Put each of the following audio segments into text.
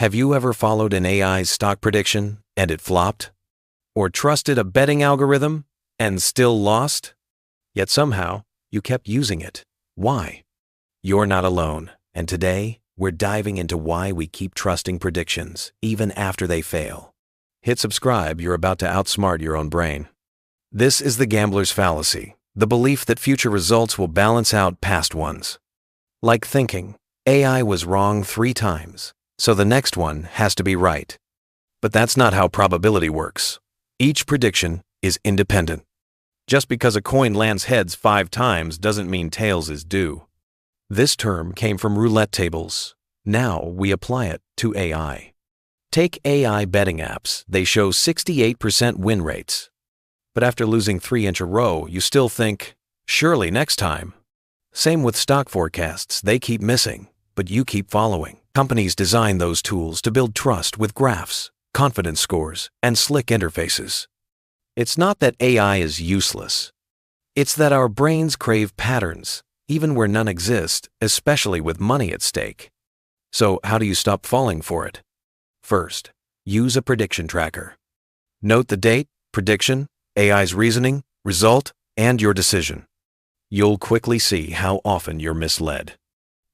Have you ever followed an AI's stock prediction and it flopped? Or trusted a betting algorithm and still lost? Yet somehow, you kept using it. Why? You're not alone, and today, we're diving into why we keep trusting predictions, even after they fail. Hit subscribe, you're about to outsmart your own brain. This is the Gambler's Fallacy, the belief that future results will balance out past ones. Like thinking, AI was wrong 3 times, so the next one has to be right. But that's not how probability works. Each prediction is independent. Just because a coin lands heads 5 times doesn't mean tails is due. This term came from roulette tables. Now we apply it to AI. Take AI betting apps. They show 68% win rates. But after losing 3 in a row, you still think, surely next time. Same with stock forecasts. They keep missing, but you keep following. Companies design those tools to build trust with graphs, confidence scores, and slick interfaces. It's not that AI is useless. It's that our brains crave patterns, even where none exist, especially with money at stake. So how do you stop falling for it? First, use a prediction tracker. Note the date, prediction, AI's reasoning, result, and your decision. You'll quickly see how often you're misled.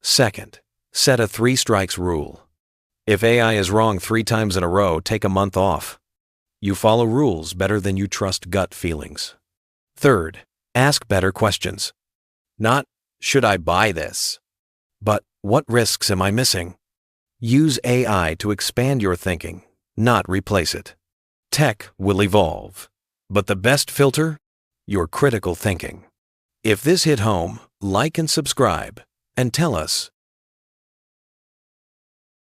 Second, set a 3 strikes rule. If AI is wrong 3 times in a row, take a month off. You follow rules better than you trust gut feelings. Third, ask better questions. Not, should I buy this? But, what risks am I missing? Use AI to expand your thinking, not replace it. Tech will evolve, but the best filter? Your critical thinking. If this hit home, like and subscribe, and tell us,